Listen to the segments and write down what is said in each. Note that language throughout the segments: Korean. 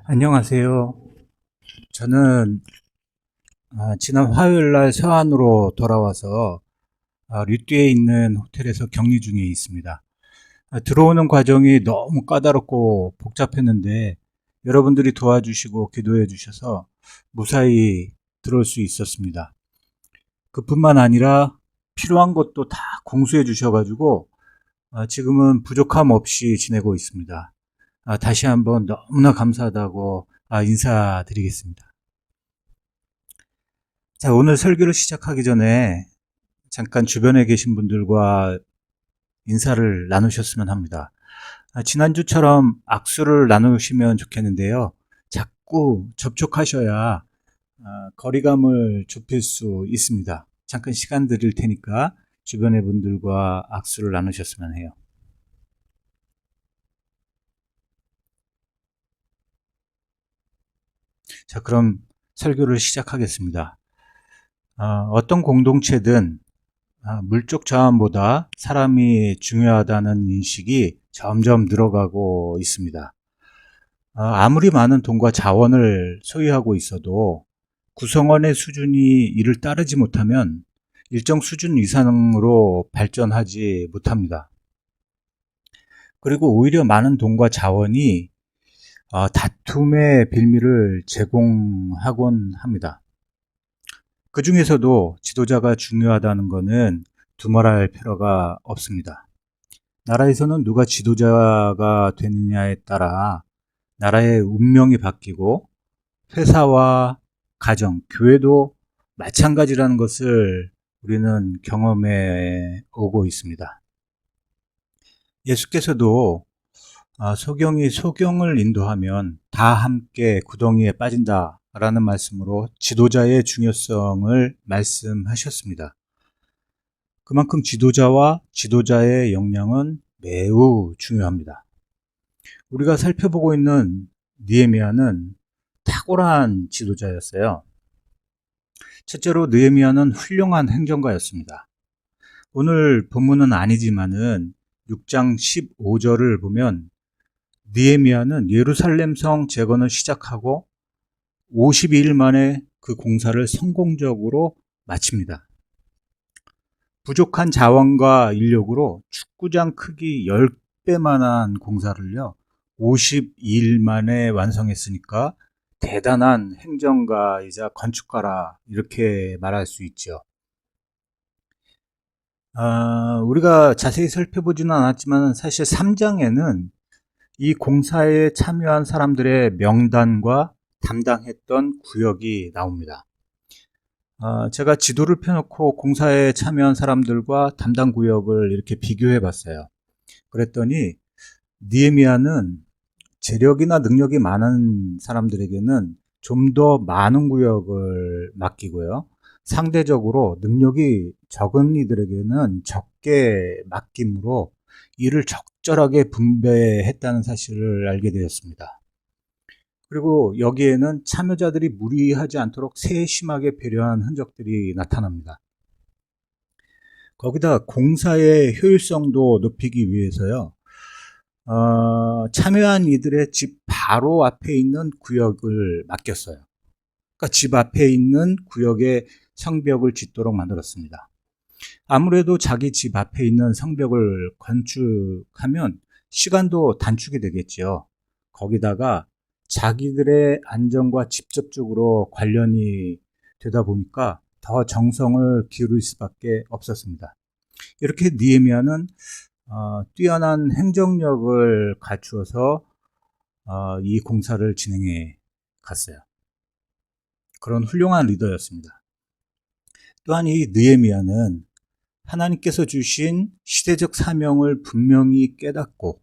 안녕하세요. 저는 지난 화요일 날 서안으로 돌아와서 류띠에 있는 호텔에서 격리 중에 있습니다. 들어오는 과정이 너무 까다롭고 복잡했는데 여러분들이 도와주시고 기도해 주셔서 무사히 들어올 수 있었습니다. 그뿐만 아니라 필요한 것도 다 공수해 주셔가지고 지금은 부족함 없이 지내고 있습니다. 다시 한번 너무나 감사하다고 인사드리겠습니다. 자, 오늘 설교를 시작하기 전에 잠깐 주변에 계신 분들과 인사를 나누셨으면 합니다. 지난주처럼 악수를 나누시면 좋겠는데요. 자꾸 접촉하셔야 거리감을 좁힐 수 있습니다. 잠깐 시간 드릴 테니까 주변의 분들과 악수를 나누셨으면 해요. 자, 그럼 설교를 시작하겠습니다. 어떤 공동체든 물적 자원보다 사람이 중요하다는 인식이 점점 늘어가고 있습니다. 아무리 많은 돈과 자원을 소유하고 있어도 구성원의 수준이 이를 따르지 못하면 일정 수준 이상으로 발전하지 못합니다. 그리고 오히려 많은 돈과 자원이 다툼의 빌미를 제공하곤 합니다. 그 중에서도 지도자가 중요하다는 것은 두말할 필요가 없습니다. 나라에서는 누가 지도자가 되느냐에 따라 나라의 운명이 바뀌고 회사와 가정, 교회도 마찬가지라는 것을 우리는 경험해 오고 있습니다. 예수께서도 소경이 소경을 인도하면 다 함께 구덩이에 빠진다라는 말씀으로 지도자의 중요성을 말씀하셨습니다. 그만큼 지도자와 지도자의 역량은 매우 중요합니다. 우리가 살펴보고 있는 느헤미야는 탁월한 지도자였어요. 첫째로 느헤미야는 훌륭한 행정가였습니다. 오늘 본문은 아니지만은 6장 15절을 보면 느헤미야는 예루살렘 성 재건을 시작하고 52일 만에 그 공사를 성공적으로 마칩니다. 부족한 자원과 인력으로 축구장 크기 10배만한 공사를요 52일 만에 완성했으니까 대단한 행정가이자 건축가라 이렇게 말할 수 있죠. 우리가 자세히 살펴보지는 않았지만 사실 3장에는 이 공사에 참여한 사람들의 명단과 담당했던 구역이 나옵니다. 제가 지도를 펴놓고 공사에 참여한 사람들과 담당 구역을 이렇게 비교해 봤어요. 그랬더니 느헤미야는 재력이나 능력이 많은 사람들에게는 좀 더 많은 구역을 맡기고요. 상대적으로 능력이 적은 이들에게는 적게 맡김으로 일을 적절하게 분배했다는 사실을 알게 되었습니다. 그리고 여기에는 참여자들이 무리하지 않도록 세심하게 배려한 흔적들이 나타납니다. 거기다 공사의 효율성도 높이기 위해서요. 참여한 이들의 집 바로 앞에 있는 구역을 맡겼어요. 그러니까 집 앞에 있는 구역에 성벽을 짓도록 만들었습니다. 아무래도 자기 집 앞에 있는 성벽을 건축하면 시간도 단축이 되겠죠. 거기다가 자기들의 안전과 직접적으로 관련이 되다 보니까 더 정성을 기울일 수밖에 없었습니다. 이렇게 느헤미야는 뛰어난 행정력을 갖추어서 이 공사를 진행해 갔어요. 그런 훌륭한 리더였습니다. 또한 이 느헤미야는 하나님께서 주신 시대적 사명을 분명히 깨닫고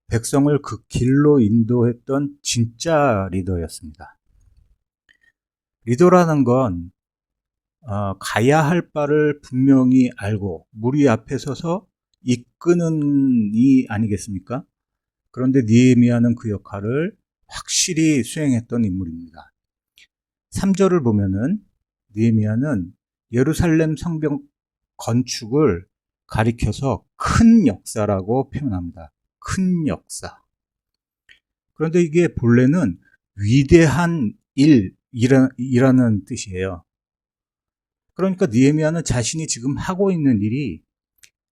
백성을 그 길로 인도했던 진짜 리더였습니다. 리더라는 건 가야 할 바를 분명히 알고 무리 앞에 서서 이끄는 이 아니겠습니까? 그런데 느헤미야는 그 역할을 확실히 수행했던 인물입니다. 3절을 보면은 느헤미야는 예루살렘 성벽 건축을 가리켜서 큰 역사라고 표현합니다. 큰 역사. 그런데 이게 본래는 위대한 일이라는 뜻이에요. 그러니까 느헤미야는 자신이 지금 하고 있는 일이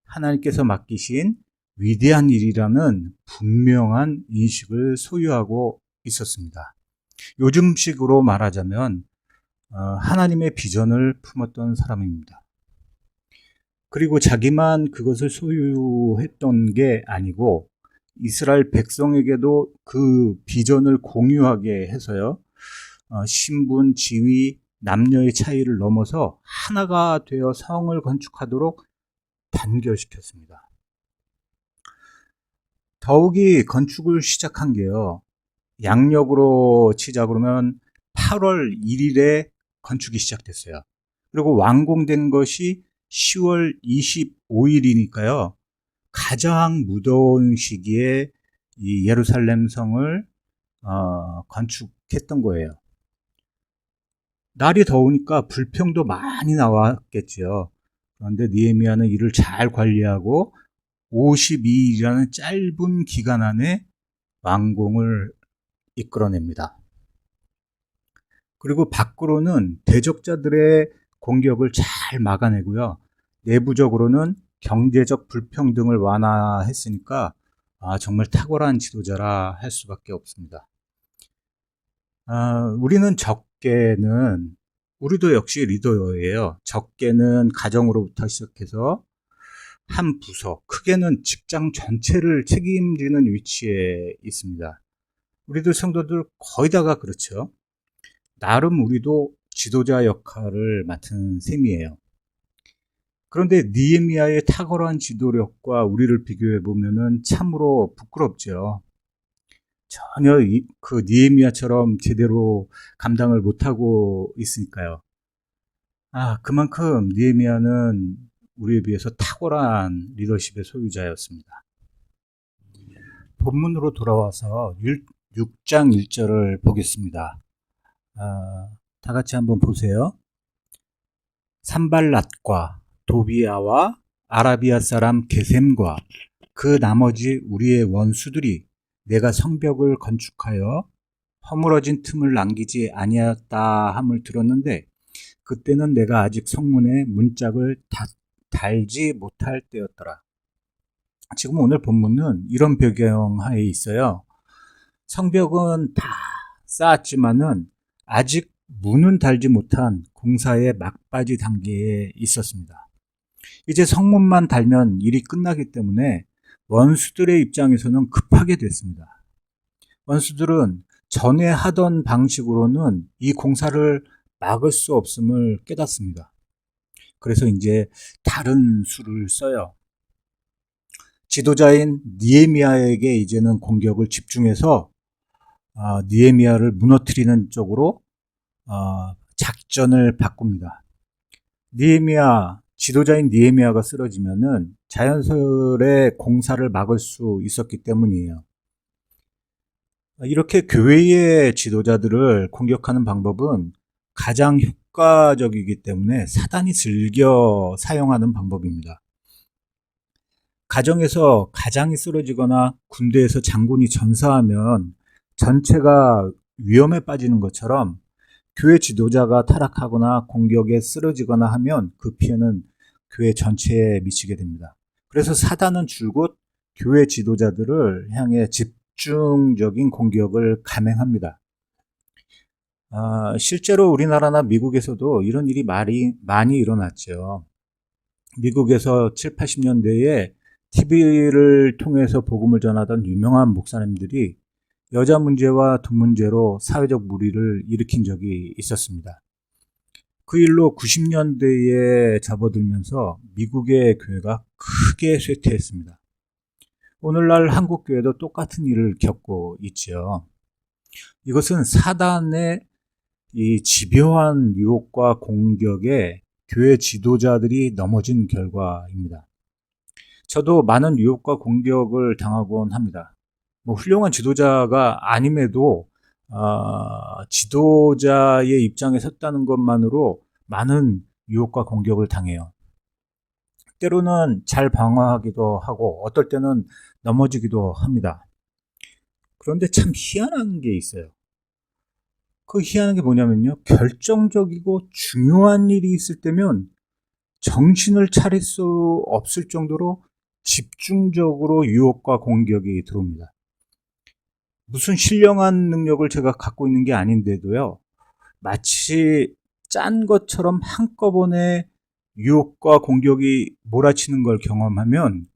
하나님께서 맡기신 위대한 일이라는 분명한 인식을 소유하고 있었습니다. 요즘식으로 말하자면 하나님의 비전을 품었던 사람입니다. 그리고 자기만 그것을 소유했던 게 아니고 이스라엘 백성에게도 그 비전을 공유하게 해서요. 신분, 지위, 남녀의 차이를 넘어서 하나가 되어 성을 건축하도록 단결시켰습니다. 더욱이 건축을 시작한 게요. 양력으로 치자 그러면 8월 1일에 건축이 시작됐어요. 그리고 완공된 것이 10월 25일이니까요. 가장 무더운 시기에 이 예루살렘 성을 건축했던 거예요. 날이 더우니까 불평도 많이 나왔겠죠. 그런데 느헤미야는 이를 잘 관리하고 52일이라는 짧은 기간 안에 완공을 이끌어냅니다. 그리고 밖으로는 대적자들의 공격을 잘 막아내고요. 내부적으로는 경제적 불평등을 완화했으니까 정말 탁월한 지도자라 할 수밖에 없습니다. 우리는 적게는 우리도 역시 리더예요. 적게는 가정으로부터 시작해서 한 부서, 크게는 직장 전체를 책임지는 위치에 있습니다. 우리도 성도들 거의 다가 그렇죠. 나름 우리도 지도자 역할을 맡은 셈이에요. 그런데 느헤미야의 탁월한 지도력과 우리를 비교해 보면은 참으로 부끄럽죠. 전혀 그 느헤미야처럼 제대로 감당을 못하고 있으니까요. 그만큼 느헤미야는 우리에 비해서 탁월한 리더십의 소유자였습니다. 본문으로 돌아와서 6장 1절을 보겠습니다. 다 같이 한번 보세요. 산발랏과 도비아와 아라비아 사람 게셈과 그 나머지 우리의 원수들이 내가 성벽을 건축하여 허물어진 틈을 남기지 아니하였다 함을 들었는데 그때는 내가 아직 성문에 문짝을 달지 못할 때였더라. 지금 오늘 본문은 이런 배경하에 있어요. 성벽은 다 쌓았지만은 아직 문은 달지 못한 공사의 막바지 단계에 있었습니다. 이제 성문만 달면 일이 끝나기 때문에 원수들의 입장에서는 급하게 됐습니다. 원수들은 전에 하던 방식으로는 이 공사를 막을 수 없음을 깨닫습니다. 그래서 이제 다른 수를 써요. 지도자인 느헤미야에게 이제는 공격을 집중해서 느헤미야를 무너뜨리는 쪽으로 작전을 바꿉니다. 지도자인 느헤미야가 쓰러지면은 자연스레 공사를 막을 수 있었기 때문이에요. 이렇게 교회의 지도자들을 공격하는 방법은 가장 효과적이기 때문에 사단이 즐겨 사용하는 방법입니다. 가정에서 가장이 쓰러지거나 군대에서 장군이 전사하면 전체가 위험에 빠지는 것처럼 교회 지도자가 타락하거나 공격에 쓰러지거나 하면 그 피해는 교회 전체에 미치게 됩니다. 그래서 사단은 줄곧 교회 지도자들을 향해 집중적인 공격을 감행합니다. 실제로 우리나라나 미국에서도 이런 일이 많이 일어났죠. 미국에서 7, 80년대에 TV를 통해서 복음을 전하던 유명한 목사님들이 여자 문제와 돈 문제로 사회적 물의를 일으킨 적이 있었습니다. 그 일로 90년대에 접어들면서 미국의 교회가 크게 쇠퇴했습니다. 오늘날 한국 교회도 똑같은 일을 겪고 있죠. 이것은 사단의 이 집요한 유혹과 공격에 교회 지도자들이 넘어진 결과입니다. 저도 많은 유혹과 공격을 당하곤 합니다. 훌륭한 지도자가 아님에도 지도자의 입장에 섰다는 것만으로 많은 유혹과 공격을 당해요. 때로는 잘 방어하기도 하고 어떨 때는 넘어지기도 합니다. 그런데 참 희한한 게 있어요. 그 희한한 게 뭐냐면요. 결정적이고 중요한 일이 있을 때면 정신을 차릴 수 없을 정도로 집중적으로 유혹과 공격이 들어옵니다. 무슨 신령한 능력을 제가 갖고 있는 게 아닌데도요. 마치 짠 것처럼 한꺼번에 유혹과 공격이 몰아치는 걸 경험하면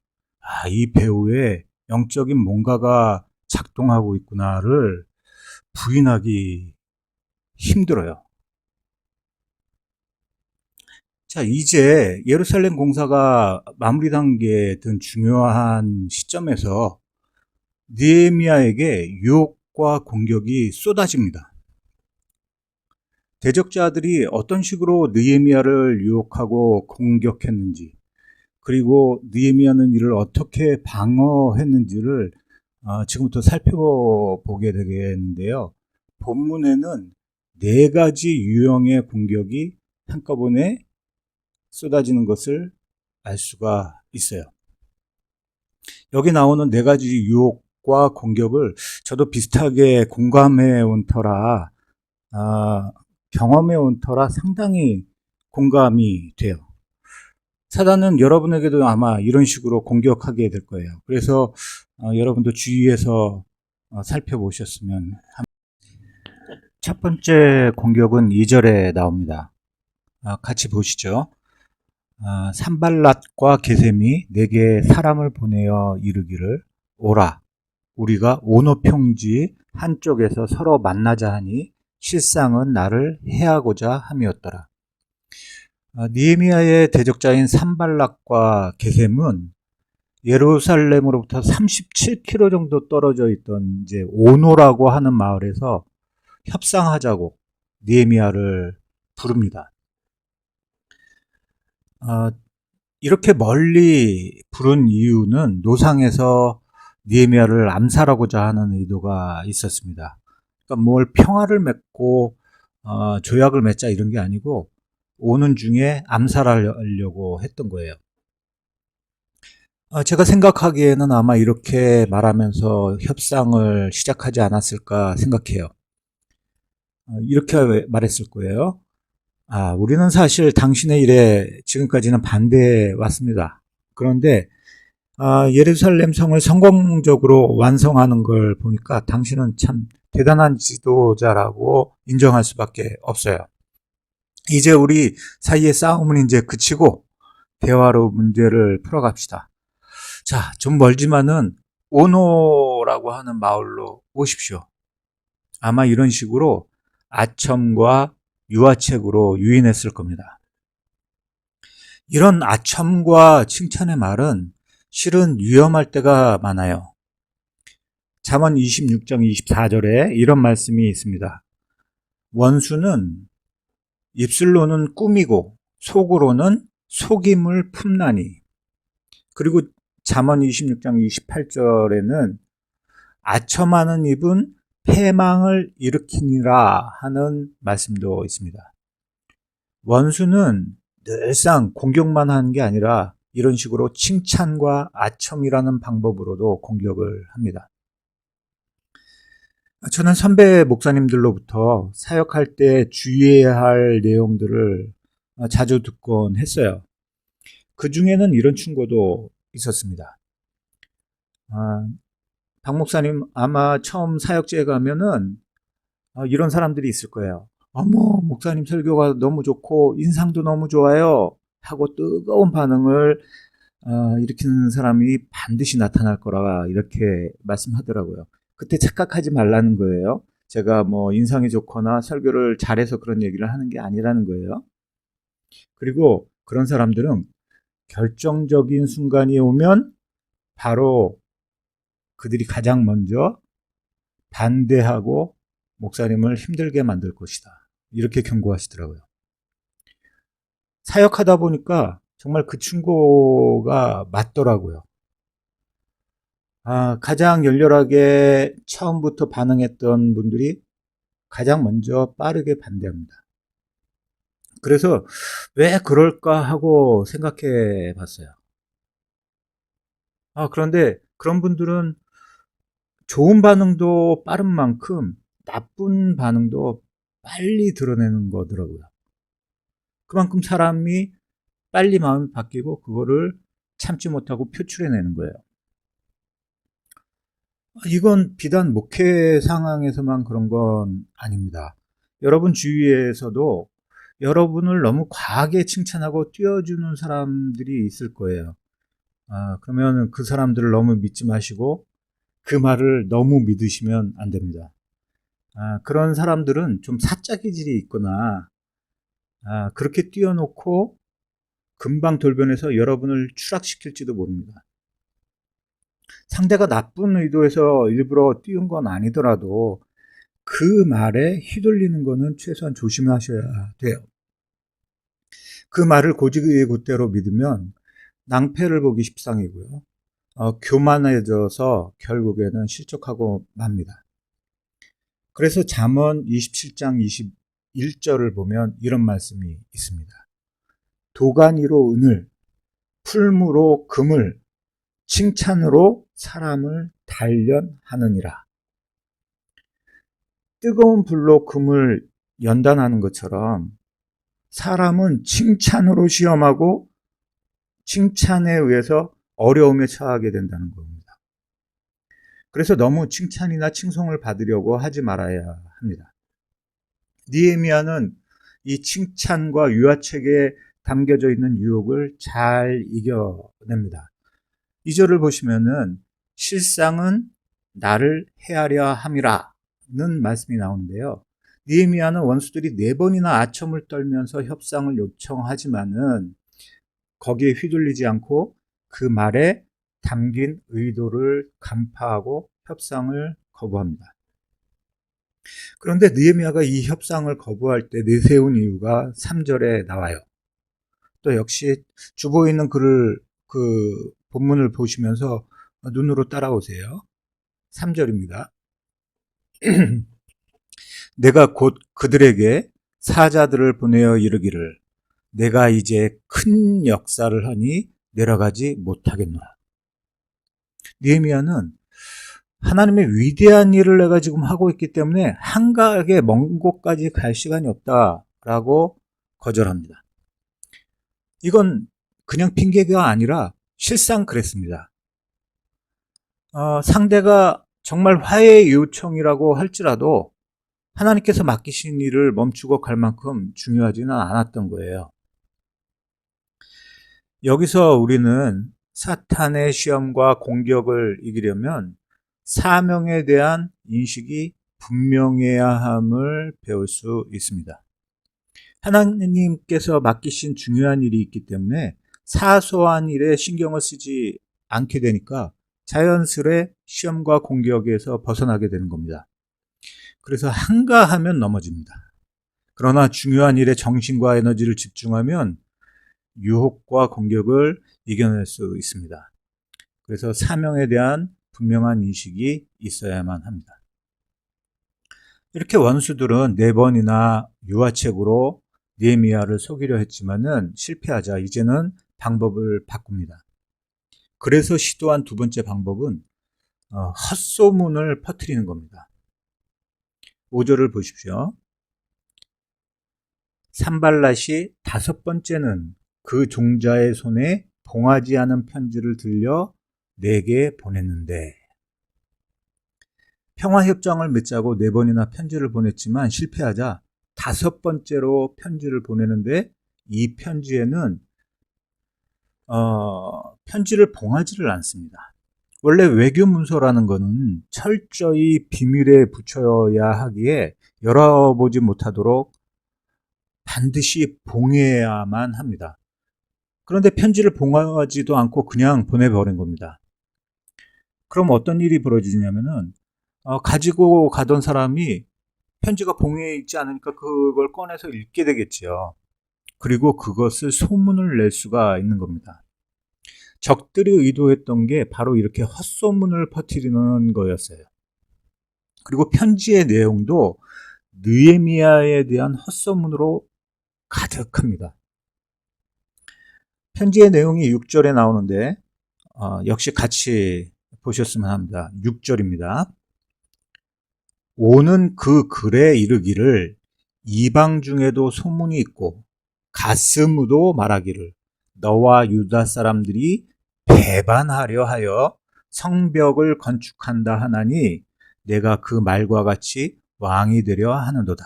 이 배우의 영적인 뭔가가 작동하고 있구나를 부인하기 힘들어요. 자, 이제 예루살렘 공사가 마무리 단계에 든 중요한 시점에서 느헤미야에게 유혹과 공격이 쏟아집니다. 대적자들이 어떤 식으로 느헤미야를 유혹하고 공격했는지, 그리고 느헤미야는 이를 어떻게 방어했는지를 지금부터 살펴보게 되겠는데요. 본문에는 네 가지 유형의 공격이 한꺼번에 쏟아지는 것을 알 수가 있어요. 여기 나오는 네 가지 유혹과 공격을 저도 비슷하게 공감해 온 터라 경험해 온 터라 상당히 공감이 돼요. 사단은 여러분에게도 아마 이런 식으로 공격하게 될 거예요. 그래서 여러분도 주의해서 살펴보셨으면. 첫 번째 공격은 2절에 나옵니다. 같이 보시죠. 산발랏과 게셈이 내게 사람을 보내어 이르기를 오라 우리가 오노 평지 한쪽에서 서로 만나자 하니 실상은 나를 해하고자 함이었더라. 느헤미야의 대적자인 산발락과 게셈은 예루살렘으로부터 37km 정도 떨어져 있던 이제 오노라고 하는 마을에서 협상하자고 느헤미야를 부릅니다. 이렇게 멀리 부른 이유는 노상에서 느헤미야를 암살하고자 하는 의도가 있었습니다. 그러니까 뭘 평화를 맺고 조약을 맺자 이런 게 아니고 오는 중에 암살하려고 했던 거예요. 제가 생각하기에는 아마 이렇게 말하면서 협상을 시작하지 않았을까 생각해요. 이렇게 말했을 거예요. 우리는 사실 당신의 일에 지금까지는 반대해 왔습니다. 그런데 예루살렘 성을 성공적으로 완성하는 걸 보니까 당신은 참 대단한 지도자라고 인정할 수밖에 없어요. 이제 우리 사이의 싸움은 이제 그치고 대화로 문제를 풀어갑시다. 자, 좀 멀지만은 오노라고 하는 마을로 오십시오. 아마 이런 식으로 아첨과 유화책으로 유인했을 겁니다. 이런 아첨과 칭찬의 말은 실은 위험할 때가 많아요. 잠언 26장 24절에 이런 말씀이 있습니다. 원수는 입술로는 꾸미고 속으로는 속임을 품나니. 그리고 잠언 26장 28절에는 아첨하는 입은 패망을 일으키니라 하는 말씀도 있습니다. 원수는 늘상 공격만 하는 게 아니라 이런 식으로 칭찬과 아첨이라는 방법으로도 공격을 합니다. 저는 선배 목사님들로부터 사역할 때 주의해야 할 내용들을 자주 듣곤 했어요. 그 중에는 이런 충고도 있었습니다. 박 목사님 아마 처음 사역지에 가면은 이런 사람들이 있을 거예요. 어머, 목사님 설교가 너무 좋고 인상도 너무 좋아요 하고 뜨거운 반응을 일으키는 사람이 반드시 나타날 거라 이렇게 말씀하더라고요. 그때 착각하지 말라는 거예요. 제가 뭐 인상이 좋거나 설교를 잘해서 그런 얘기를 하는 게 아니라는 거예요. 그리고 그런 사람들은 결정적인 순간이 오면 바로 그들이 가장 먼저 반대하고 목사님을 힘들게 만들 것이다. 이렇게 경고하시더라고요. 사역하다 보니까 정말 그 충고가 맞더라고요. 가장 열렬하게 처음부터 반응했던 분들이 가장 먼저 빠르게 반대합니다. 그래서 왜 그럴까 하고 생각해 봤어요. 그런데 그런 분들은 좋은 반응도 빠른 만큼 나쁜 반응도 빨리 드러내는 거더라고요. 그만큼 사람이 빨리 마음이 바뀌고 그거를 참지 못하고 표출해내는 거예요. 이건 비단 목회 상황에서만 그런 건 아닙니다. 여러분 주위에서도 여러분을 너무 과하게 칭찬하고 띄워주는 사람들이 있을 거예요. 그러면 그 사람들을 너무 믿지 마시고 그 말을 너무 믿으시면 안 됩니다. 그런 사람들은 좀 사짜 기질이 있거나 그렇게 띄워놓고 금방 돌변해서 여러분을 추락시킬지도 모릅니다. 상대가 나쁜 의도에서 일부러 띄운 건 아니더라도 그 말에 휘둘리는 거는 최소한 조심하셔야 돼요. 그 말을 곧이곧대로 믿으면 낭패를 보기 십상이고요. 교만해져서 결국에는 실족하고 맙니다. 그래서 잠언 27장 21절을 보면 이런 말씀이 있습니다. 도가니로 은을, 풀무로 금을, 칭찬으로 사람을 단련하느니라. 뜨거운 불로 금을 연단하는 것처럼 사람은 칭찬으로 시험하고 칭찬에 의해서 어려움에 처하게 된다는 겁니다. 그래서 너무 칭찬이나 칭송을 받으려고 하지 말아야 합니다. 느헤미야는 이 칭찬과 유화책에 담겨져 있는 유혹을 잘 이겨냅니다. 2절을 보시면은 실상은 나를 해하려 함이라 는 말씀이 나오는데요. 느헤미야는 원수들이 4번이나 아첨을 떨면서 협상을 요청하지만은 거기에 휘둘리지 않고 그 말에 담긴 의도를 간파하고 협상을 거부합니다. 그런데 느헤미야가 이 협상을 거부할 때 내세운 이유가 3절에 나와요. 또 역시 주보에 있는 글을 그 본문을 보시면서 눈으로 따라오세요. 3절입니다. 내가 곧 그들에게 사자들을 보내어 이르기를 내가 이제 큰 역사를 하니 내려가지 못하겠노라. 느헤미야는 하나님의 위대한 일을 내가 지금 하고 있기 때문에 한가하게 먼 곳까지 갈 시간이 없다라고 거절합니다. 이건 그냥 핑계가 아니라 실상 그랬습니다. 상대가 정말 화해의 요청이라고 할지라도 하나님께서 맡기신 일을 멈추고 갈 만큼 중요하지는 않았던 거예요. 여기서 우리는 사탄의 시험과 공격을 이기려면 사명에 대한 인식이 분명해야 함을 배울 수 있습니다. 하나님께서 맡기신 중요한 일이 있기 때문에 사소한 일에 신경을 쓰지 않게 되니까 자연스레 시험과 공격에서 벗어나게 되는 겁니다. 그래서 한가하면 넘어집니다. 그러나 중요한 일에 정신과 에너지를 집중하면 유혹과 공격을 이겨낼 수 있습니다. 그래서 사명에 대한 분명한 인식이 있어야만 합니다. 이렇게 원수들은 4번이나 유화책으로 느헤미야를 속이려 했지만은 실패하자 이제는 방법을 바꿉니다. 그래서 시도한 두 번째 방법은 헛소문을 퍼뜨리는 겁니다. 5절을 보십시오. 산발랏이 5번째는 그 종자의 손에 봉하지 않은 편지를 들려 내게 보냈는데 평화협정을 맺자고 4번이나 편지를 보냈지만 실패하자 5번째로 편지를 보내는데 이 편지에는 편지를 봉하지를 않습니다. 원래 외교 문서라는 것은 철저히 비밀에 붙여야 하기에 열어보지 못하도록 반드시 봉해야만 합니다. 그런데 편지를 봉하지도 않고 그냥 보내버린 겁니다. 그럼 어떤 일이 벌어지냐면은 가지고 가던 사람이 편지가 봉해 있지 않으니까 그걸 꺼내서 읽게 되겠지요. 그리고 그것을 소문을 낼 수가 있는 겁니다. 적들이 의도했던 게 바로 이렇게 헛소문을 퍼뜨리는 거였어요. 그리고 편지의 내용도 느헤미야에 대한 헛소문으로 가득합니다. 편지의 내용이 6절에 나오는데 역시 같이 보셨으면 합니다. 6절입니다. 오는 그 글에 이르기를 이방 중에도 소문이 있고 가스무도 말하기를 너와 유다 사람들이 배반하려 하여 성벽을 건축한다 하나니 내가 그 말과 같이 왕이 되려 하는도다.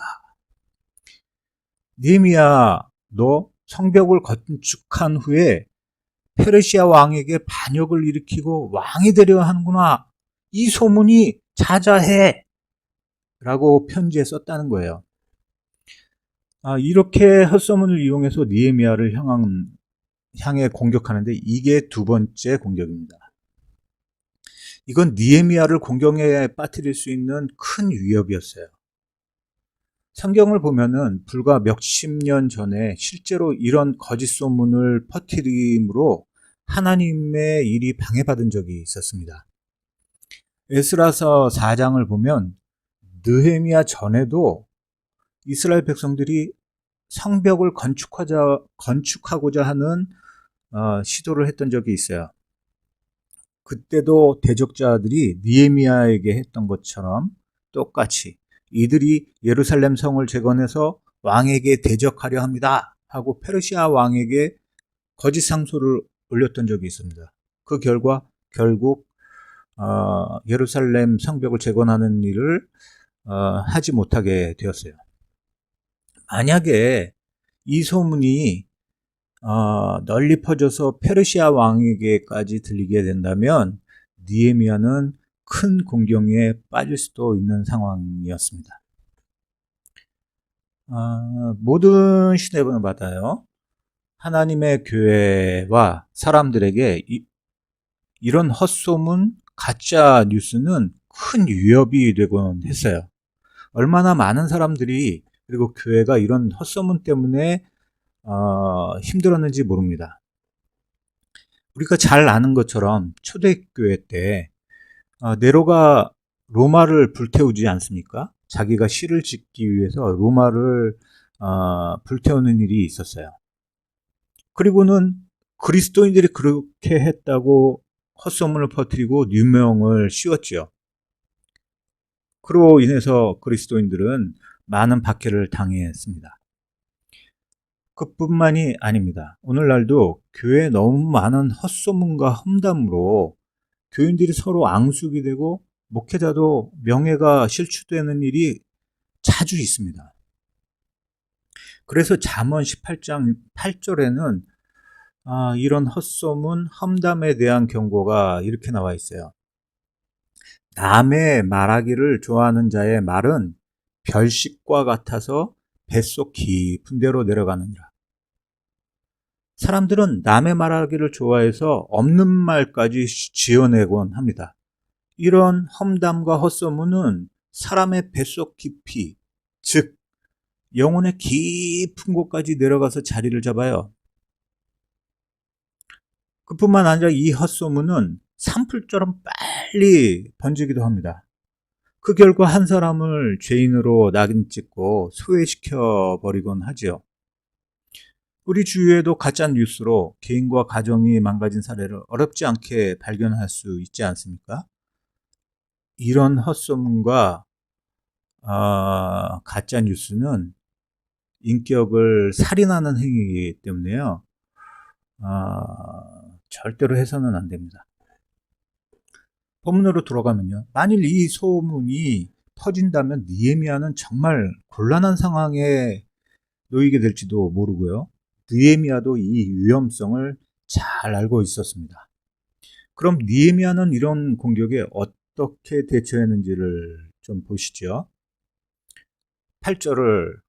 느헤미야, 너 성벽을 건축한 후에 페르시아 왕에게 반역을 일으키고 왕이 되려 하는구나. 이 소문이 자자해. 라고 편지에 썼다는 거예요. 이렇게 헛소문을 이용해서 느헤미야를 향해 공격하는데 이게 두 번째 공격입니다. 이건 느헤미야를 공경에 빠뜨릴 수 있는 큰 위협이었어요. 성경을 보면은 불과 몇십 년 전에 실제로 이런 거짓 소문을 퍼뜨림으로 하나님의 일이 방해받은 적이 있었습니다. 에스라서 4장을 보면 느헤미야 전에도 이스라엘 백성들이 성벽을 건축하고자 하는 시도를 했던 적이 있어요. 그때도 대적자들이 느헤미야에게 했던 것처럼 똑같이 이들이 예루살렘 성을 재건해서 왕에게 대적하려 합니다 하고 페르시아 왕에게 거짓 상소를 올렸던 적이 있습니다. 그 결과 결국 예루살렘 성벽을 재건하는 일을 하지 못하게 되었어요. 만약에 이 소문이 널리 퍼져서 페르시아 왕에게까지 들리게 된다면 느헤미야는 큰 공경에 빠질 수도 있는 상황이었습니다. 모든 시대마다요, 하나님의 교회와 사람들에게 이런 헛소문, 가짜 뉴스는 큰 위협이 되곤 했어요. 얼마나 많은 사람들이 그리고 교회가 이런 헛소문 때문에 힘들었는지 모릅니다. 우리가 잘 아는 것처럼 초대교회 때 네로가 로마를 불태우지 않습니까? 자기가 시를 짓기 위해서 로마를 불태우는 일이 있었어요. 그리고는 그리스도인들이 그렇게 했다고 헛소문을 퍼뜨리고 누명을 씌웠죠. 그로 인해서 그리스도인들은 많은 박해를 당했습니다. 그뿐만이 아닙니다. 오늘날도 교회에 너무 많은 헛소문과 험담으로 교인들이 서로 앙숙이 되고 목회자도 명예가 실추되는 일이 자주 있습니다. 그래서 잠언 18장 8절에는 이런 헛소문, 험담에 대한 경고가 이렇게 나와 있어요. 남의 말하기를 좋아하는 자의 말은 별식과 같아서 뱃속 깊은 데로 내려가느니라. 사람들은 남의 말하기를 좋아해서 없는 말까지 지어내곤 합니다. 이런 험담과 헛소문은 사람의 뱃속 깊이, 즉 영혼의 깊은 곳까지 내려가서 자리를 잡아요. 그뿐만 아니라 이 헛소문은 산불처럼 빨리 번지기도 합니다. 그 결과 한 사람을 죄인으로 낙인 찍고 소외시켜 버리곤 하지요. 우리 주위에도 가짜 뉴스로 개인과 가정이 망가진 사례를 어렵지 않게 발견할 수 있지 않습니까? 이런 헛소문과 가짜 뉴스는 인격을 살인하는 행위이기 때문에요. 절대로 해서는 안 됩니다. 본문으로 돌아가면요. 만일 이 소문이 퍼진다면 느헤미야는 정말 곤란한 상황에 놓이게 될지도 모르고요. 느헤미야도 이 위험성을 잘 알고 있었습니다. 그럼 느헤미야는 이런 공격에 어떻게 대처했는지를 좀 보시죠. 8절을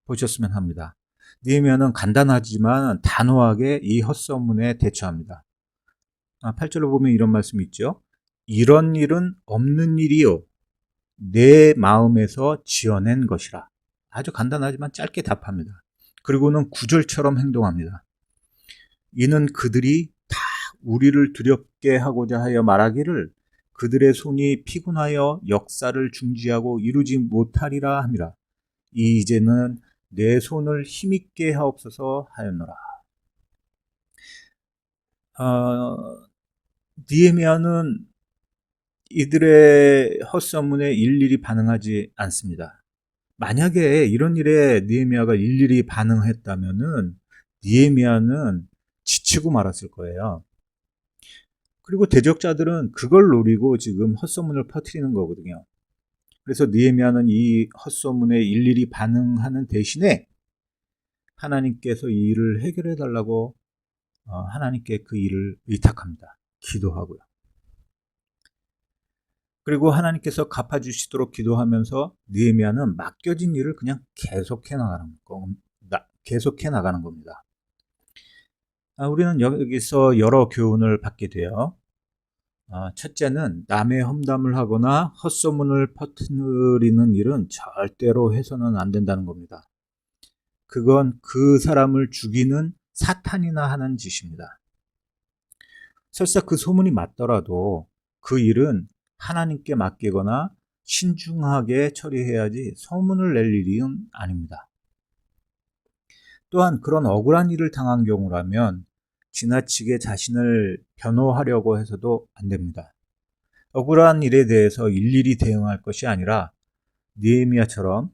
보셨으면 합니다. 느헤미야는 간단하지만 단호하게 이 헛소문에 대처합니다. 8절을 보면 이런 말씀이 있죠. 이런 일은 없는 일이요 내 마음에서 지어낸 것이라. 아주 간단하지만 짧게 답합니다. 그리고는 구절처럼 행동합니다. 이는 그들이 다 우리를 두렵게 하고자 하여 말하기를 그들의 손이 피곤하여 역사를 중지하고 이루지 못하리라 함이라. 이제는 내 손을 힘있게 하옵소서 하였노라. 느헤미야는 이들의 헛소문에 일일이 반응하지 않습니다. 만약에 이런 일에 느헤미야가 일일이 반응했다면은 느헤미야는 지치고 말았을 거예요. 그리고 대적자들은 그걸 노리고 지금 헛소문을 퍼뜨리는 거거든요. 그래서 느헤미야는 이 헛소문에 일일이 반응하는 대신에 하나님께서 이 일을 해결해 달라고 하나님께 그 일을 의탁합니다. 기도하고요. 그리고 하나님께서 갚아주시도록 기도하면서 느헤미야는 맡겨진 일을 그냥 계속해 나가는 겁니다. 우리는 여기서 여러 교훈을 받게 돼요. 첫째는 남의 험담을 하거나 헛소문을 퍼뜨리는 일은 절대로 해서는 안 된다는 겁니다. 그건 그 사람을 죽이는 사탄이나 하는 짓입니다. 설사 그 소문이 맞더라도 그 일은 하나님께 맡기거나 신중하게 처리해야지 소문을 낼 일은 아닙니다. 또한 그런 억울한 일을 당한 경우라면 지나치게 자신을 변호하려고 해서도 안 됩니다. 억울한 일에 대해서 일일이 대응할 것이 아니라 느헤미야처럼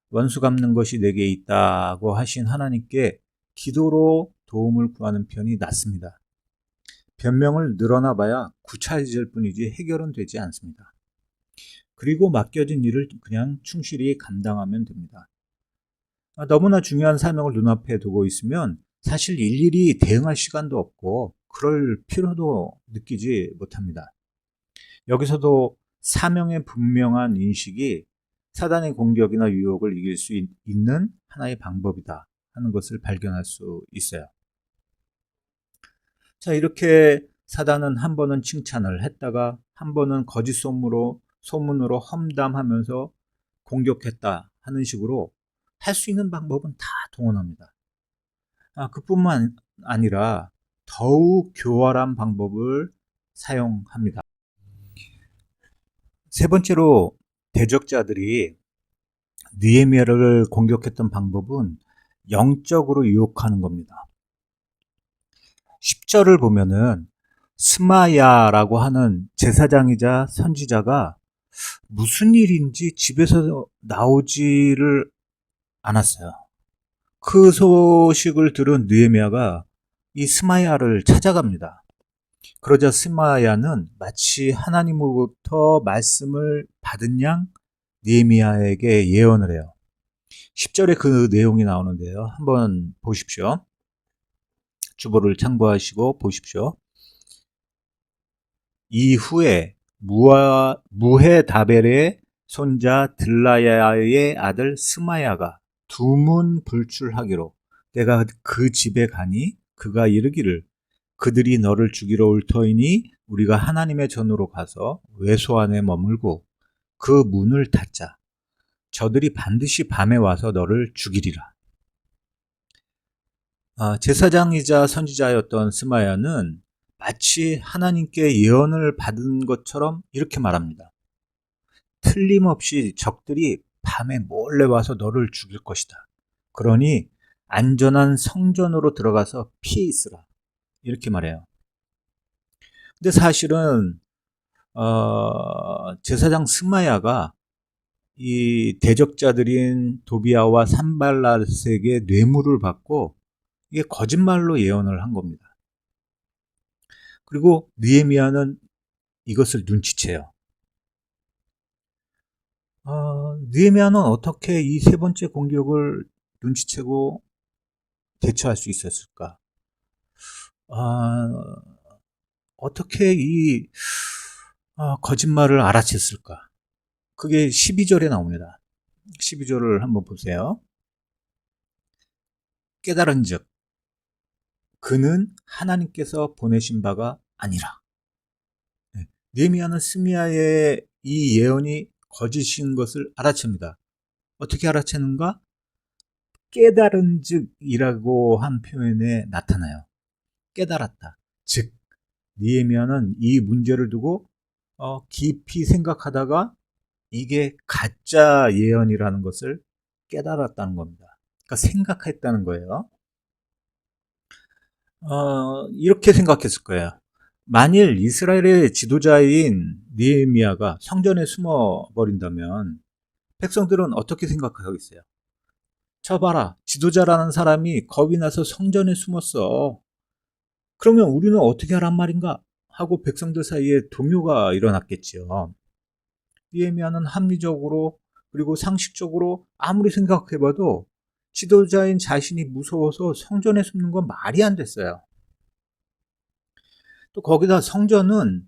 원수 갚는 것이 내게 있다고 하신 하나님께 기도로 도움을 구하는 편이 낫습니다. 변명을 늘어나 봐야 구차해질 뿐이지 해결은 되지 않습니다. 그리고 맡겨진 일을 그냥 충실히 감당하면 됩니다. 너무나 중요한 사명을 눈앞에 두고 있으면 사실 일일이 대응할 시간도 없고 그럴 필요도 느끼지 못합니다. 여기서도 사명의 분명한 인식이 사단의 공격이나 유혹을 이길 수 있는 하나의 방법이다 하는 것을 발견할 수 있어요. 자, 이렇게 사단은 한 번은 칭찬을 했다가 한 번은 거짓 소문으로 험담하면서 공격했다 하는 식으로 할 수 있는 방법은 다 동원합니다. 그뿐만 아니라 더욱 교활한 방법을 사용합니다. 세 번째로 대적자들이 느헤미야를 공격했던 방법은 영적으로 유혹하는 겁니다. 10절을 보면은 스마야라고 하는 제사장이자 선지자가 무슨 일인지 집에서 나오지를 않았어요. 그 소식을 들은 느헤미야가 이 스마야를 찾아갑니다. 그러자 스마야는 마치 하나님으로부터 말씀을 받은 양 느헤미야에게 예언을 해요. 10절에 그 내용이 나오는데요. 한번 보십시오. 주보를 참고하시고 보십시오. 이후에 무헤다벨의 손자 들라야의 아들 스마야가 두문불출하기로 내가 그 집에 가니 그가 이르기를 그들이 너를 죽이러 올 터이니 우리가 하나님의 전으로 가서 외소 안에 머물고 그 문을 닫자. 저들이 반드시 밤에 와서 너를 죽이리라. 제사장이자 선지자였던 스마야는 마치 하나님께 예언을 받은 것처럼 이렇게 말합니다. 틀림없이 적들이 밤에 몰래 와서 너를 죽일 것이다. 그러니 안전한 성전으로 들어가서 피해 있으라. 이렇게 말해요. 근데 사실은 제사장 스마야가 이 대적자들인 도비아와 산발랏에게 뇌물을 받고 이게 거짓말로 예언을 한 겁니다. 그리고 느헤미야는 이것을 눈치채요. 느헤미야는 어떻게 이 세 번째 공격을 눈치채고 대처할 수 있었을까? 어떻게 이 거짓말을 알아챘을까? 그게 12절에 나옵니다. 12절을 한번 보세요. 깨달은즉 그는 하나님께서 보내신 바가 아니라. 느헤미야는 스마야의 이 예언이 거짓인 것을 알아챕니다. 어떻게 알아채는가? 깨달은즉이라고 한 표현에 나타나요. 깨달았다. 즉 느헤미야는 이 문제를 두고 깊이 생각하다가 이게 가짜 예언이라는 것을 깨달았다는 겁니다. 그러니까 생각했다는 거예요. 이렇게 생각했을 거예요. 만일 이스라엘의 지도자인 느헤미야가 성전에 숨어 버린다면 백성들은 어떻게 생각하겠어요? 저 봐라, 지도자라는 사람이 겁이 나서 성전에 숨었어. 그러면 우리는 어떻게 하란 말인가? 하고 백성들 사이에 동요가 일어났겠지요. 니에미야는 합리적으로 그리고 상식적으로 아무리 생각해봐도 지도자인 자신이 무서워서 성전에 숨는 건 말이 안 됐어요. 또 거기다 성전은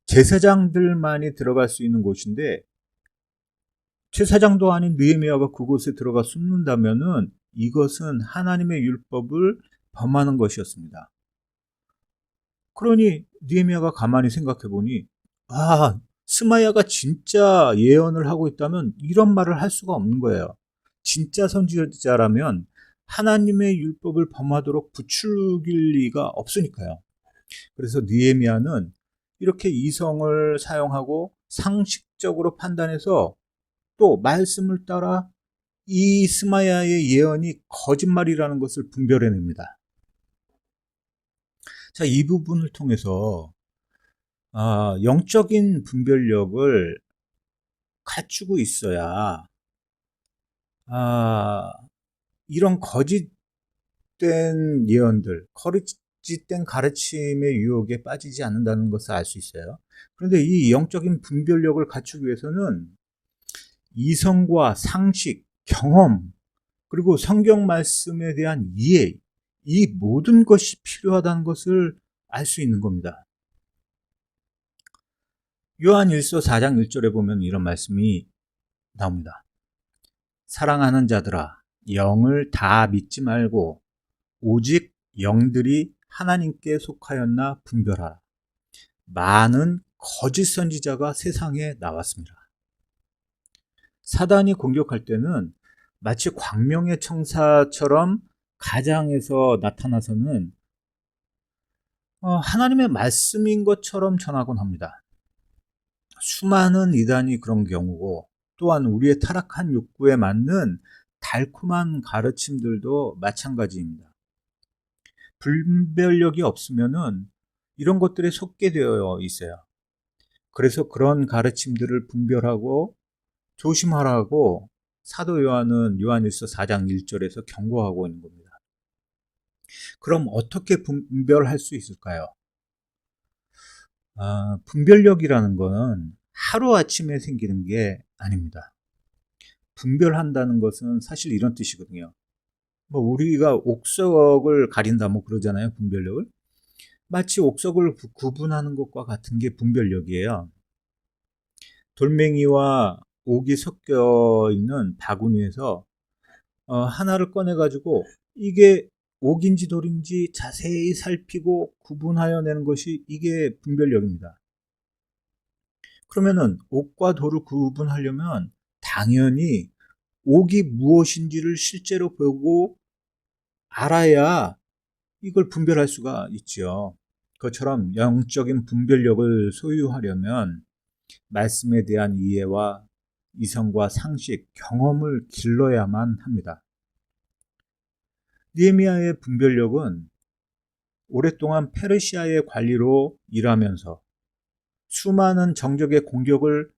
제사장들만이 들어갈 수 있는 곳인데 제사장도 아닌 느헤미야가 그곳에 들어가 숨는다면은 이것은 하나님의 율법을 범하는 것이었습니다. 그러니 느헤미야가 가만히 생각해 보니 스마야가 진짜 예언을 하고 있다면 이런 말을 할 수가 없는 거예요. 진짜 선지자라면 하나님의 율법을 범하도록 부추길 리가 없으니까요. 그래서 느헤미야는 이렇게 이성을 사용하고 상식적으로 판단해서 또 말씀을 따라 이 스마야의 예언이 거짓말이라는 것을 분별해냅니다. 자, 이 부분을 통해서 영적인 분별력을 갖추고 있어야 이런 거짓된 예언들, 거짓된 가르침의 유혹에 빠지지 않는다는 것을 알 수 있어요. 그런데 이 영적인 분별력을 갖추기 위해서는 이성과 상식, 경험, 그리고 성경 말씀에 대한 이해, 이 모든 것이 필요하다는 것을 알 수 있는 겁니다. 요한일서 4장 1절에 보면 이런 말씀이 나옵니다. 사랑하는 자들아, 영을 다 믿지 말고 오직 영들이 하나님께 속하였나 분별하라. 많은 거짓 선지자가 세상에 나왔습니다. 사단이 공격할 때는 마치 광명의 청사처럼 가장에서 나타나서는 하나님의 말씀인 것처럼 전하곤 합니다. 수많은 이단이 그런 경우고 또한 우리의 타락한 욕구에 맞는 달콤한 가르침들도 마찬가지입니다. 분별력이 없으면은 이런 것들에 속게 되어 있어요. 그래서 그런 가르침들을 분별하고 조심하라고 사도 요한은 요한일서 4장 1절에서 경고하고 있는 겁니다. 그럼 어떻게 분별할 수 있을까요? 분별력이라는 거는 하루아침에 생기는 게 아닙니다. 분별한다는 것은 사실 이런 뜻이거든요. 뭐 우리가 옥석을 가린다 뭐 그러잖아요. 분별력을. 마치 옥석을 구분하는 것과 같은 게 분별력이에요. 돌멩이와 옥이 섞여 있는 바구니에서 하나를 꺼내 가지고 이게 옥인지 돌인지 자세히 살피고 구분하여 내는 것이 이게 분별력입니다. 그러면은 옥과 돌을 구분하려면 당연히 옥이 무엇인지를 실제로 보고 알아야 이걸 분별할 수가 있죠. 그것처럼 영적인 분별력을 소유하려면 말씀에 대한 이해와 이성과 상식, 경험을 길러야만 합니다. 느헤미야의 분별력은 오랫동안 페르시아의 관리로 일하면서 수많은 정적의 공격을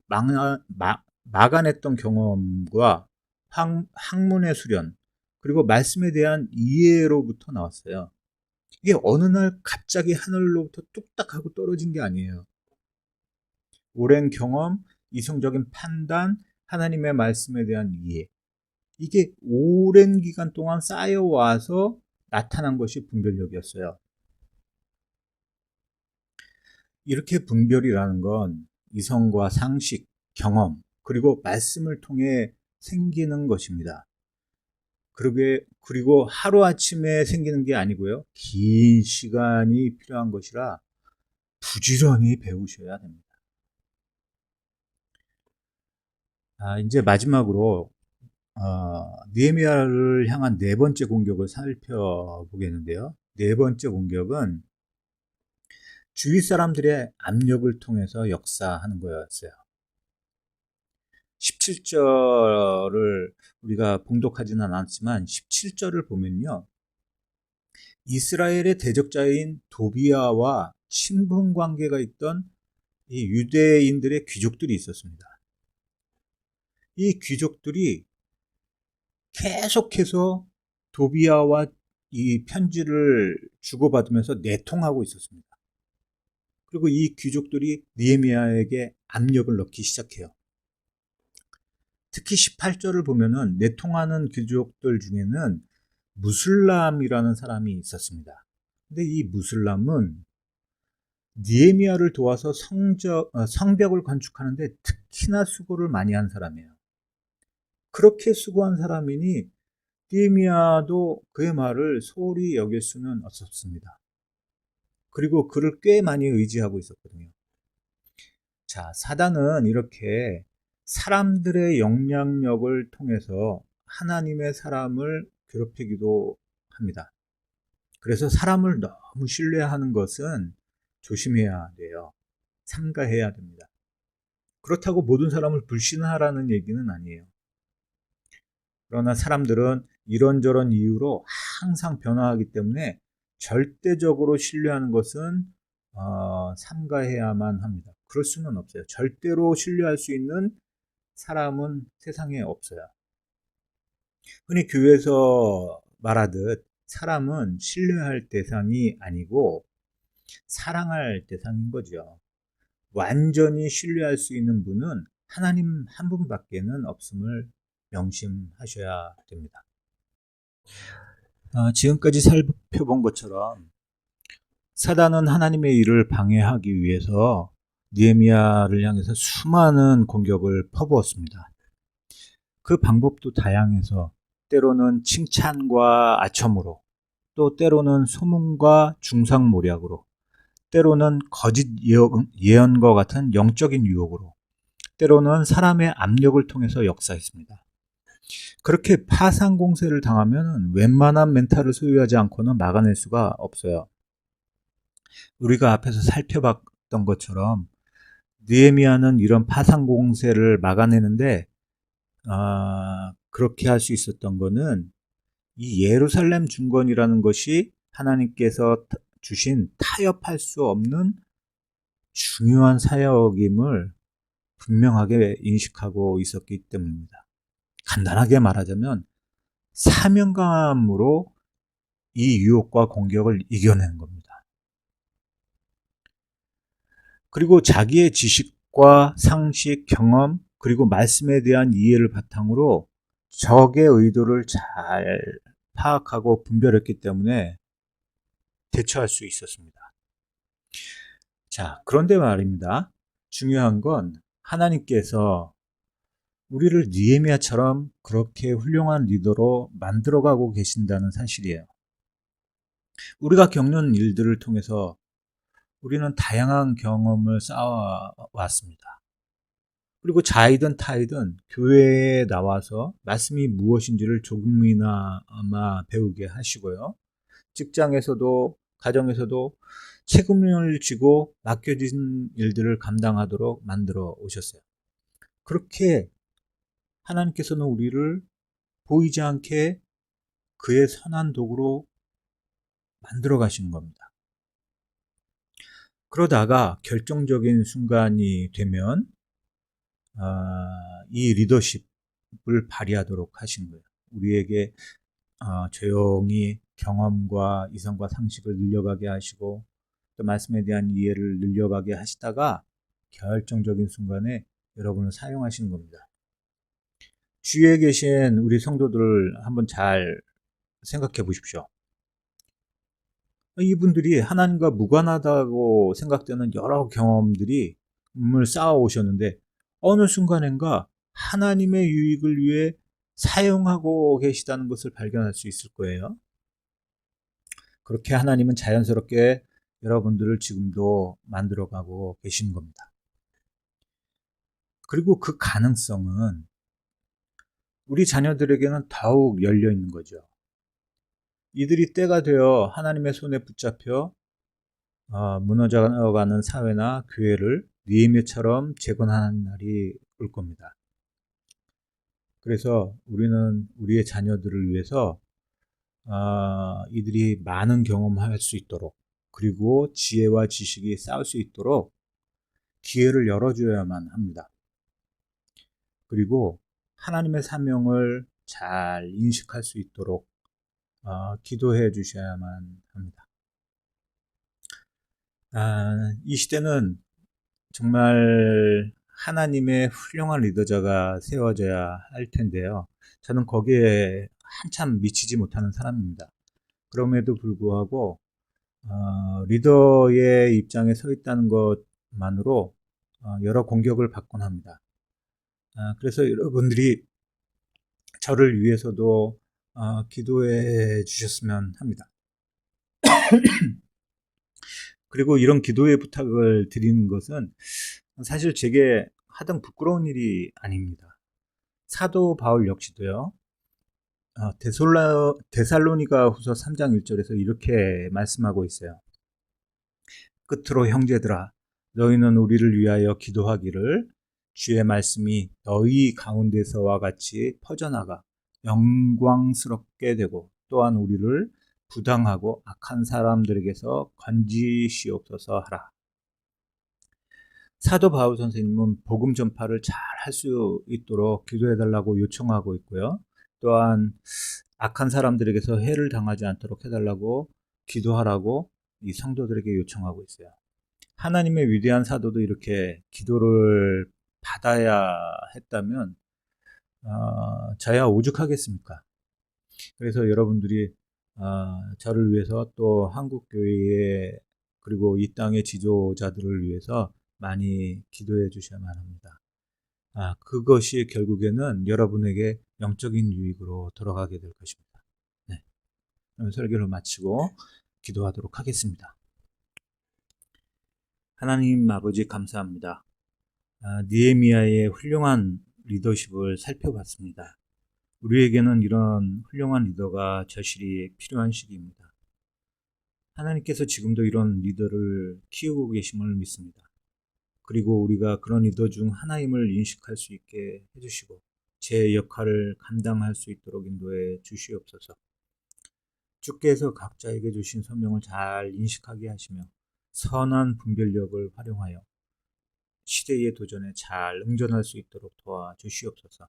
막아냈던 경험과 학문의 수련, 그리고 말씀에 대한 이해로부터 나왔어요. 이게 어느 날 갑자기 하늘로부터 뚝딱 하고 떨어진 게 아니에요. 오랜 경험, 이성적인 판단, 하나님의 말씀에 대한 이해. 이게 오랜 기간 동안 쌓여와서 나타난 것이 분별력이었어요. 이렇게 분별이라는 건 이성과 상식, 경험, 그리고 말씀을 통해 생기는 것입니다. 그리고 하루아침에 생기는 게 아니고요. 긴 시간이 필요한 것이라 부지런히 배우셔야 됩니다. 이제 마지막으로 느헤미야를 향한 네 번째 공격을 살펴보겠는데요. 네 번째 공격은 주위 사람들의 압력을 통해서 역사하는 거였어요. 17절을 우리가 봉독하지는 않았지만 17절을 보면요. 이스라엘의 대적자인 도비아와 친분 관계가 있던 이 유대인들의 귀족들이 있었습니다. 이 귀족들이 계속해서 도비아와 이 편지를 주고받으면서 내통하고 있었습니다. 그리고 이 귀족들이 느헤미야에게 압력을 넣기 시작해요. 특히 18절을 보면은 내통하는 귀족들 중에는 무슬람이라는 사람이 있었습니다. 근데 이 무슬람은 느헤미야를 도와서 성벽을 건축하는데 특히나 수고를 많이 한 사람이에요. 그렇게 수고한 사람이니 느헤미야도 그의 말을 소홀히 여길 수는 없었습니다. 그리고 그를 꽤 많이 의지하고 있었거든요. 자, 사단은 이렇게 사람들의 영향력을 통해서 하나님의 사람을 괴롭히기도 합니다. 그래서 사람을 너무 신뢰하는 것은 조심해야 돼요. 삼가해야 됩니다. 그렇다고 모든 사람을 불신하라는 얘기는 아니에요. 그러나 사람들은 이런저런 이유로 항상 변화하기 때문에 절대적으로 신뢰하는 것은 삼가해야만 합니다. 그럴 수는 없어요. 절대로 신뢰할 수 있는 사람은 세상에 없어요. 흔히 교회에서 말하듯 사람은 신뢰할 대상이 아니고 사랑할 대상인 거죠. 완전히 신뢰할 수 있는 분은 하나님 한 분밖에는 없음을 명심하셔야 됩니다. 지금까지 살펴본 것처럼 사단은 하나님의 일을 방해하기 위해서 느헤미야를 향해서 수많은 공격을 퍼부었습니다. 그 방법도 다양해서 때로는 칭찬과 아첨으로, 또 때로는 소문과 중상모략으로, 때로는 거짓 예언과 같은 영적인 유혹으로, 때로는 사람의 압력을 통해서 역사했습니다. 그렇게 파상 공세를 당하면 웬만한 멘탈을 소유하지 않고는 막아낼 수가 없어요. 우리가 앞에서 살펴봤던 것처럼 느헤미야는 이런 파상 공세를 막아내는데 그렇게 할 수 있었던 거는 이 예루살렘 중건이라는 것이 하나님께서 주신 타협할 수 없는 중요한 사역임을 분명하게 인식하고 있었기 때문입니다. 간단하게 말하자면 사명감으로 이 유혹과 공격을 이겨내는 겁니다. 그리고 자기의 지식과 상식, 경험, 그리고 말씀에 대한 이해를 바탕으로 적의 의도를 잘 파악하고 분별했기 때문에 대처할 수 있었습니다. 자, 그런데 말입니다. 중요한 건 하나님께서 우리를 느헤미야처럼 그렇게 훌륭한 리더로 만들어가고 계신다는 사실이에요. 우리가 겪는 일들을 통해서 우리는 다양한 경험을 쌓아왔습니다. 그리고 자이든 타이든 교회에 나와서 말씀이 무엇인지를 조금이나마 배우게 하시고요. 직장에서도 가정에서도 책임을 지고 맡겨진 일들을 감당하도록 만들어 오셨어요. 그렇게 하나님께서는 우리를 보이지 않게 그의 선한 도구로 만들어 가시는 겁니다. 그러다가 결정적인 순간이 되면 이 리더십을 발휘하도록 하신 거예요. 우리에게 조용히 경험과 이성과 상식을 늘려가게 하시고 또 말씀에 대한 이해를 늘려가게 하시다가 결정적인 순간에 여러분을 사용하시는 겁니다. 주위에 계신 우리 성도들을 한번 잘 생각해 보십시오. 이분들이 하나님과 무관하다고 생각되는 여러 경험들이 쌓아 오셨는데 어느 순간인가 하나님의 유익을 위해 사용하고 계시다는 것을 발견할 수 있을 거예요. 그렇게 하나님은 자연스럽게 여러분들을 지금도 만들어가고 계신 겁니다. 그리고 그 가능성은 우리 자녀들에게는 더욱 열려 있는 거죠. 이들이 때가 되어 하나님의 손에 붙잡혀 무너져가는 사회나 교회를 느헤미야처럼 재건하는 날이 올 겁니다. 그래서 우리는 우리의 자녀들을 위해서 이들이 많은 경험할 수 있도록 그리고 지혜와 지식이 쌓을 수 있도록 기회를 열어줘야만 합니다. 그리고 하나님의 사명을 잘 인식할 수 있도록 기도해 주셔야만 합니다. 이 시대는 정말 하나님의 훌륭한 리더자가 세워져야 할 텐데요. 저는 거기에 한참 미치지 못하는 사람입니다. 그럼에도 불구하고 리더의 입장에 서 있다는 것만으로 여러 공격을 받곤 합니다. 그래서 여러분들이 저를 위해서도 기도해 주셨으면 합니다. 그리고 이런 기도의 부탁을 드리는 것은 사실 제게 하등 부끄러운 일이 아닙니다. 사도 바울 역시도요. 데살로니가 후서 3장 1절에서 이렇게 말씀하고 있어요. 끝으로 형제들아, 너희는 우리를 위하여 기도하기를, 주의 말씀이 너희 가운데서와 같이 퍼져나가 영광스럽게 되고, 또한 우리를 부당하고 악한 사람들에게서 건지시옵소서 하라. 사도 바울 선생님은 복음 전파를 잘 할 수 있도록 기도해달라고 요청하고 있고요. 또한 악한 사람들에게서 해를 당하지 않도록 해달라고 기도하라고 이 성도들에게 요청하고 있어요. 하나님의 위대한 사도도 이렇게 기도를 받아야 했다면 저야 오죽하겠습니까? 그래서 여러분들이 저를 위해서 또 한국교회에 그리고 이 땅의 지도자들을 위해서 많이 기도해 주셔야만 합니다. 그것이 결국에는 여러분에게 영적인 유익으로 돌아가게 될 것입니다. 네. 그럼 설교를 마치고 기도하도록 하겠습니다. 하나님 아버지 감사합니다. 느헤미야의 훌륭한 리더십을 살펴봤습니다. 우리에게는 이런 훌륭한 리더가 절실히 필요한 시기입니다. 하나님께서 지금도 이런 리더를 키우고 계심을 믿습니다. 그리고 우리가 그런 리더 중 하나임을 인식할 수 있게 해주시고 제 역할을 감당할 수 있도록 인도해 주시옵소서. 주께서 각자에게 주신 소명을 잘 인식하게 하시며 선한 분별력을 활용하여 시대의 도전에 잘 응전할 수 있도록 도와주시옵소서.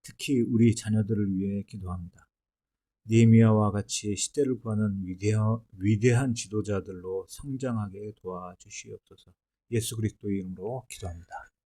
특히 우리 자녀들을 위해 기도합니다. 느헤미야와 같이 시대를 구하는 위대한 지도자들로 성장하게 도와주시옵소서. 예수 그리스도의 이름으로 기도합니다.